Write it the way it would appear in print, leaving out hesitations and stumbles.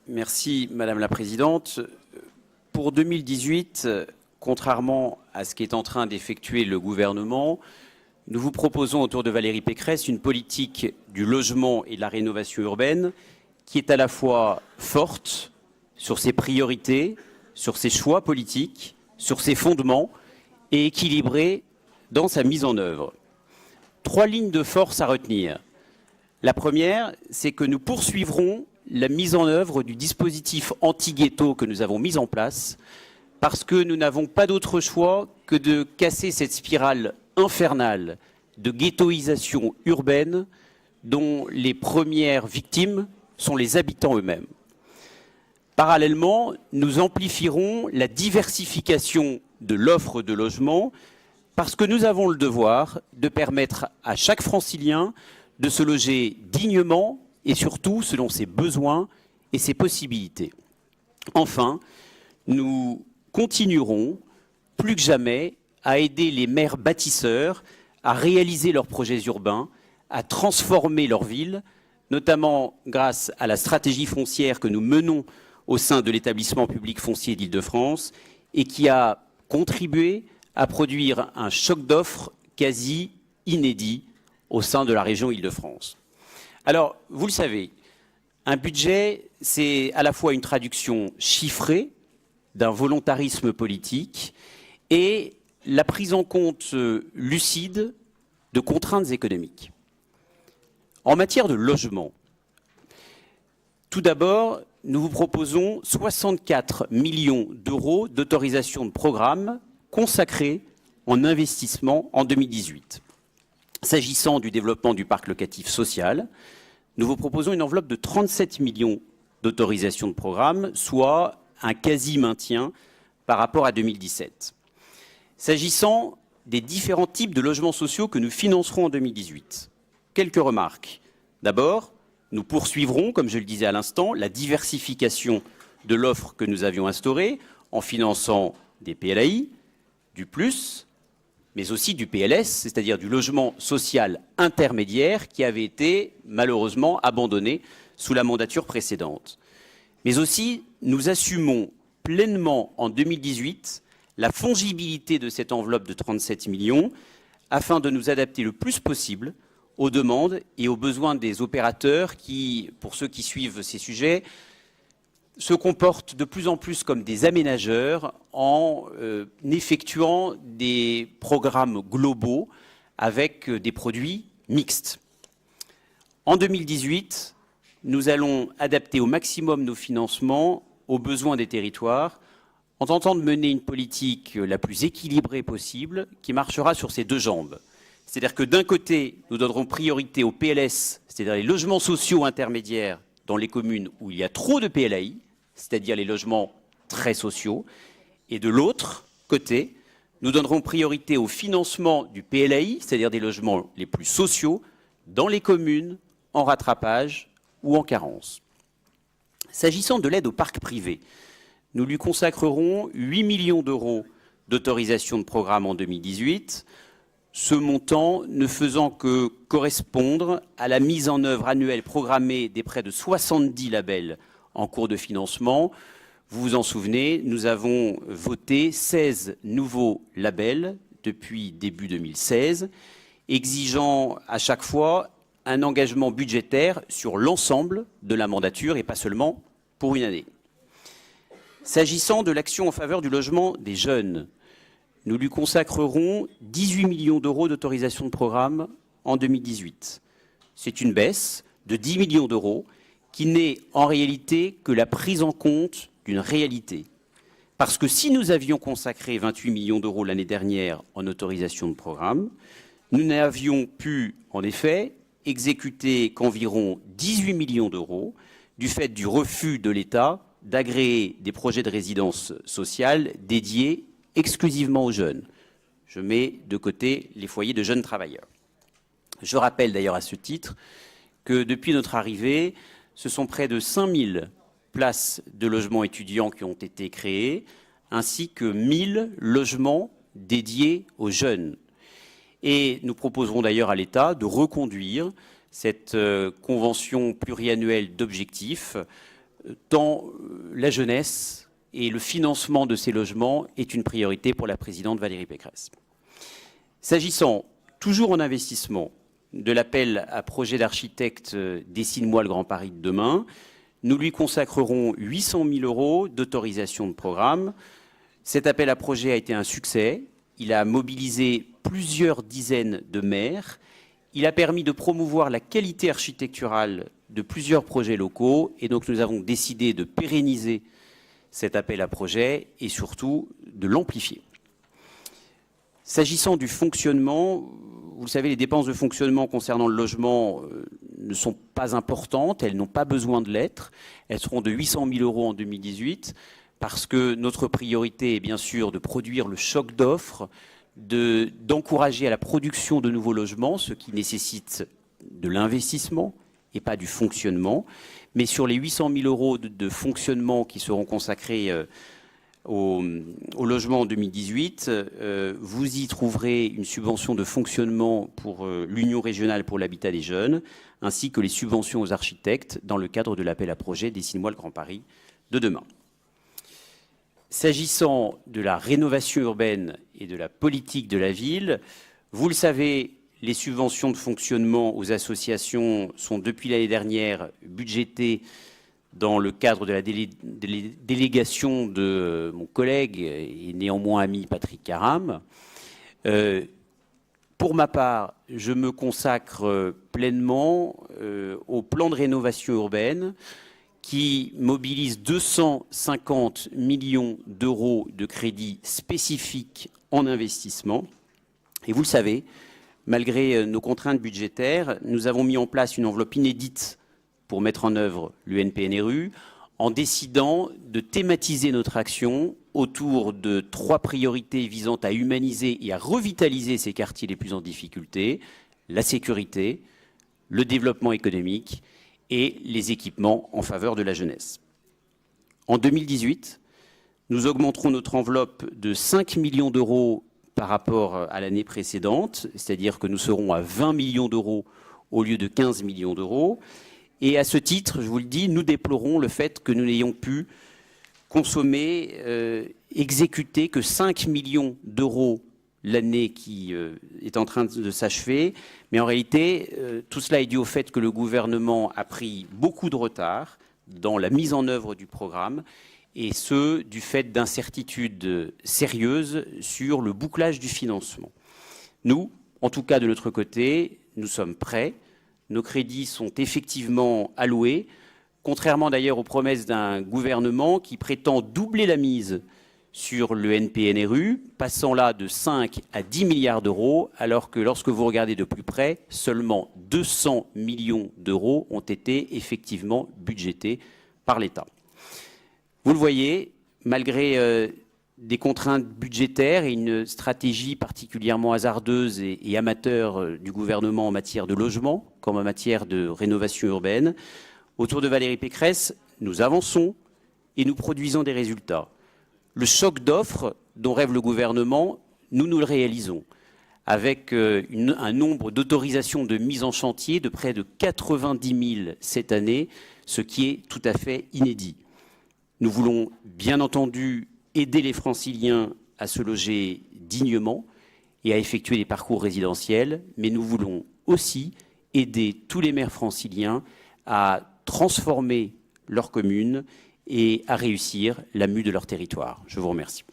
Merci Madame la Présidente. Pour 2018, contrairement à ce qu'est en train d'effectuer le gouvernement, nous vous proposons autour de Valérie Pécresse une politique du logement et de la rénovation urbaine qui est à la fois forte sur ses priorités, sur ses choix politiques, sur ses fondements et équilibrée dans sa mise en œuvre. 3 lignes de force à retenir. La première, c'est que nous poursuivrons la mise en œuvre du dispositif anti-ghetto que nous avons mis en place parce que nous n'avons pas d'autre choix que de casser cette spirale infernale de ghettoisation urbaine dont les premières victimes sont les habitants eux-mêmes. Parallèlement, nous amplifierons la diversification de l'offre de logement parce que nous avons le devoir de permettre à chaque francilien de se loger dignement et surtout selon ses besoins et ses possibilités. Enfin, nous continuerons plus que jamais à aider les maires bâtisseurs à réaliser leurs projets urbains, à transformer leurs villes, notamment grâce à la stratégie foncière que nous menons au sein de l'établissement public foncier d'Île-de-France et qui a contribué à produire un choc d'offres quasi inédit au sein de la région Île-de-France. Alors, vous le savez, un budget, c'est à la fois une traduction chiffrée d'un volontarisme politique et la prise en compte lucide de contraintes économiques. En matière de logement, tout d'abord, nous vous proposons 64 millions d'euros d'autorisation de programme consacrés en investissement en 2018. S'agissant du développement du parc locatif social, nous vous proposons une enveloppe de 37 millions d'autorisation de programme, soit un quasi-maintien par rapport à 2017. S'agissant des différents types de logements sociaux que nous financerons en 2018, quelques remarques. D'abord, nous poursuivrons, comme je le disais à l'instant, la diversification de l'offre que nous avions instaurée en finançant des PLAI, du plus, mais aussi du PLS, c'est-à-dire du logement social intermédiaire qui avait été malheureusement abandonné sous la mandature précédente. Mais aussi, nous assumons pleinement en 2018 la fongibilité de cette enveloppe de 37 millions afin de nous adapter le plus possible aux demandes et aux besoins des opérateurs qui, pour ceux qui suivent ces sujets, se comportent de plus en plus comme des aménageurs en effectuant des programmes globaux avec des produits mixtes. En 2018, nous allons adapter au maximum nos financements aux besoins des territoires en tentant de mener une politique la plus équilibrée possible qui marchera sur ses deux jambes. C'est-à-dire que d'un côté, nous donnerons priorité au PLS, c'est-à-dire les logements sociaux intermédiaires dans les communes où il y a trop de PLAI, c'est-à-dire les logements très sociaux, et de l'autre côté, nous donnerons priorité au financement du PLAI, c'est-à-dire des logements les plus sociaux, dans les communes en rattrapage ou en carence. S'agissant de l'aide au parc privé, nous lui consacrerons 8 millions d'euros d'autorisation de programme en 2018, ce montant ne faisant que correspondre à la mise en œuvre annuelle programmée des près de 70 labels en cours de financement. Vous vous en souvenez, nous avons voté 16 nouveaux labels depuis début 2016, exigeant à chaque fois un engagement budgétaire sur l'ensemble de la mandature et pas seulement pour une année. S'agissant de l'action en faveur du logement des jeunes, nous lui consacrerons 18 millions d'euros d'autorisation de programme en 2018. C'est une baisse de 10 millions d'euros qui n'est en réalité que la prise en compte d'une réalité. Parce que si nous avions consacré 28 millions d'euros l'année dernière en autorisation de programme, nous n'avions pu, en effet, exécuter qu'environ 18 millions d'euros du fait du refus de l'État d'agréer des projets de résidence sociale dédiés exclusivement aux jeunes. Je mets de côté les foyers de jeunes travailleurs. Je rappelle d'ailleurs à ce titre que depuis notre arrivée, ce sont près de 5000 places de logements étudiants qui ont été créées, ainsi que 1000 logements dédiés aux jeunes. Et nous proposerons d'ailleurs à l'État de reconduire cette convention pluriannuelle d'objectifs tant la jeunesse et le financement de ces logements est une priorité pour la présidente Valérie Pécresse. S'agissant, toujours en investissement, de l'appel à projet d'architecte Dessine-moi le Grand Paris de demain, nous lui consacrerons 800 000 € d'autorisation de programme. Cet appel à projet a été un succès. Il a mobilisé plusieurs dizaines de maires. Il a permis de promouvoir la qualité architecturale de plusieurs projets locaux. Et donc nous avons décidé de pérenniser cet appel à projet et surtout de l'amplifier. S'agissant du fonctionnement, vous le savez, les dépenses de fonctionnement concernant le logement ne sont pas importantes, elles n'ont pas besoin de l'être. Elles seront de 800 000 € en 2018 parce que notre priorité est bien sûr de produire le choc d'offres, d'encourager à la production de nouveaux logements, ce qui nécessite de l'investissement et pas du fonctionnement. Mais sur les 800 000 € de fonctionnement qui seront consacrés au logement en 2018, vous y trouverez une subvention de fonctionnement pour l'Union régionale pour l'habitat des jeunes, ainsi que les subventions aux architectes dans le cadre de l'appel à projet Dessine-moi le Grand Paris de demain. S'agissant de la rénovation urbaine et de la politique de la ville, vous le savez, les subventions de fonctionnement aux associations sont depuis l'année dernière budgétées dans le cadre de la délégation de mon collègue et néanmoins ami Patrick Karam. Pour ma part, je me consacre pleinement au plan de rénovation urbaine qui mobilise 250 millions d'euros de crédits spécifiques en investissement. Et vous le savez, malgré nos contraintes budgétaires, nous avons mis en place une enveloppe inédite pour mettre en œuvre l'UNPNRU, en décidant de thématiser notre action autour de 3 priorités visant à humaniser et à revitaliser ces quartiers les plus en difficulté: la sécurité, le développement économique et les équipements en faveur de la jeunesse. En 2018, nous augmenterons notre enveloppe de 5 millions d'euros par rapport à l'année précédente, c'est-à-dire que nous serons à 20 millions d'euros au lieu de 15 millions d'euros. Et à ce titre, je vous le dis, nous déplorons le fait que nous n'ayons pu consommer, exécuter que 5 millions d'euros l'année qui est en train de s'achever. Mais en réalité, tout cela est dû au fait que le gouvernement a pris beaucoup de retard dans la mise en œuvre du programme, et ce, du fait d'incertitudes sérieuses sur le bouclage du financement. Nous, en tout cas de notre côté, nous sommes prêts. Nos crédits sont effectivement alloués, contrairement d'ailleurs aux promesses d'un gouvernement qui prétend doubler la mise sur le NPNRU, passant là de 5 à 10 milliards d'euros, alors que lorsque vous regardez de plus près, seulement 200 millions d'euros ont été effectivement budgétés par l'État. Vous le voyez, malgré des contraintes budgétaires et une stratégie particulièrement hasardeuse et amateur du gouvernement en matière de logement, comme en matière de rénovation urbaine, autour de Valérie Pécresse, nous avançons et nous produisons des résultats. Le choc d'offres dont rêve le gouvernement, nous le réalisons, avec un nombre d'autorisations de mise en chantier de près de 90 000 cette année, ce qui est tout à fait inédit. Nous voulons bien entendu aider les Franciliens à se loger dignement et à effectuer des parcours résidentiels, mais nous voulons aussi aider tous les maires franciliens à transformer leur commune et à réussir la mue de leur territoire. Je vous remercie.